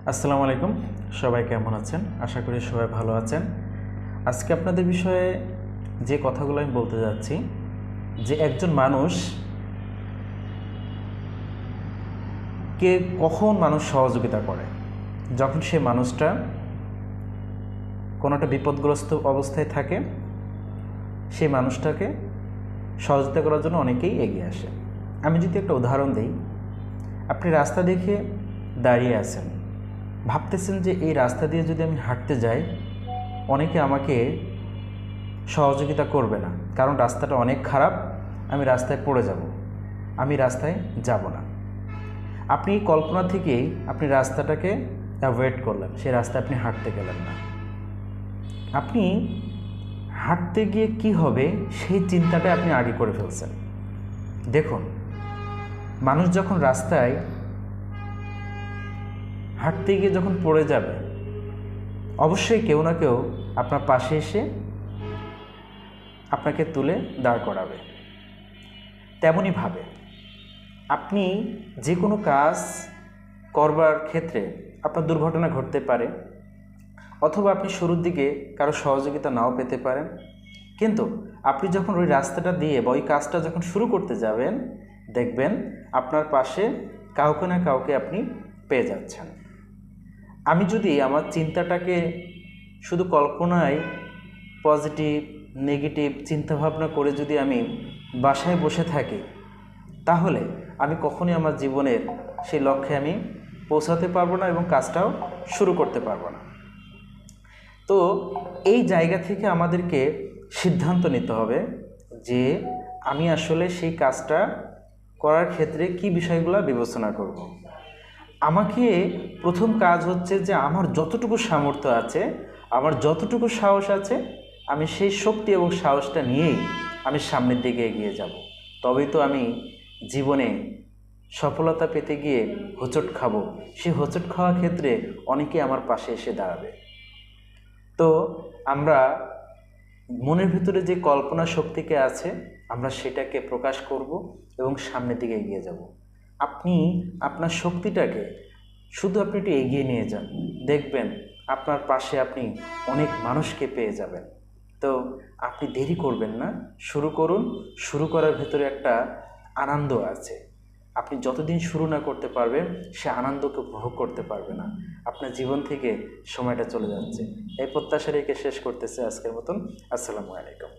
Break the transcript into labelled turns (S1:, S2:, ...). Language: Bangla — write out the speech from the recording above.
S1: আসসালামু আলাইকুম। সবাই কেমন আছেন? আশা করি সবাই ভালো আছেন। আজকে আপনাদের বিষয়ে যে কথাগুলো আমি বলতে যাচ্ছি, যে একজন মানুষকে কখন মানুষ সহযোগিতা করে, যখন সে মানুষটা কোনো একটা বিপদগ্রস্ত অবস্থায় থাকে, সেই মানুষটাকে সহযোগিতা করার জন্য অনেকেই এগিয়ে আসে। আমি যদি একটা উদাহরণ দিই, আপনি রাস্তা দেখে দাঁড়িয়ে আছেন, ভাবতেছেন যে এই রাস্তা দিয়ে যদি আমি হাঁটতে যাই, অনেকে আমাকে সহযোগিতা করবে না, কারণ রাস্তাটা অনেক খারাপ, আমি রাস্তায় পড়ে যাব, আমি রাস্তায় যাব না। আপনি কল্পনা থেকেই আপনি রাস্তাটাকে অ্যাভয়েড করলেন, সেই রাস্তায় আপনি হাঁটতে গেলেন না। আপনি হাঁটতে গিয়ে কি হবে সেই চিন্তাটা আপনি আগে করে ফেলছেন। দেখুন, মানুষ যখন রাস্তায় হাঁটতে গিয়ে যখন পড়ে যাবে, অবশ্যই কেউ না কেউ আপনার পাশে এসে আপনাকে তুলে দাঁড় করাবে। তেমনইভাবে আপনি যে কোনো কাজ করবার ক্ষেত্রে আপনার দুর্ঘটনা ঘটতে পারে, অথবা আপনি শুরুর দিকে কারো সহযোগিতা নাও পেতে পারেন, কিন্তু আপনি যখন ওই রাস্তাটা দিয়ে বা ওই কাজটা যখন শুরু করতে যাবেন, দেখবেন আপনার পাশে কাউকে না কাউকে আপনি পেয়ে যাচ্ছেন। আমি যদি আমার চিন্তাটাকে শুধু কল্পনায় পজিটিভ নেগেটিভ চিন্তাভাবনা করে যদি আমি বাসায় বসে থাকি, তাহলে আমি কখনোই আমার জীবনের সেই লক্ষ্যে আমি পৌঁছাতে পারবো না এবং কাজটাও শুরু করতে পারবো না। তো এই জায়গা থেকে আমাদেরকে সিদ্ধান্ত নিতে হবে যে আমি আসলে সেই কাজটা করার ক্ষেত্রে কি বিষয়গুলো বিবেচনা করব। আমাকে প্রথম কাজ হচ্ছে যে আমার যতটুকু সামর্থ্য আছে, আমার যতটুকু সাহস আছে, আমি সেই শক্তি এবং সাহসটা নিয়েই আমি সামনের দিকে এগিয়ে যাব। তবেই তো আমি জীবনে সফলতা পেতে গিয়ে হোঁচট খাবো। সেই হোঁচট খাওয়ার ক্ষেত্রে অনেকেই আমার পাশে এসে দাঁড়াবে। তো আমরা মনের ভিতরে যে কল্পনা শক্তিকে আছে, আমরা সেটাকে প্রকাশ করব এবং সামনের দিকে এগিয়ে যাব। আপনি আপনার শক্তিটাকে শুধু আপনি একটু এগিয়ে নিয়ে যান, দেখবেন আপনার পাশে আপনি অনেক মানুষকে পেয়ে যাবেন। তো আপনি দেরি করবেন না, শুরু করুন। শুরু করার ভেতরে একটা আনন্দ আছে। আপনি যতদিন শুরু না করতে পারবেন, সে আনন্দকে উপভোগ করতে পারবে না, আপনার জীবন থেকে সময়টা চলে যাচ্ছে। এই প্রত্যাশা রেখে শেষ করতেছে আজকের মতন। আসসালামু আলাইকুম।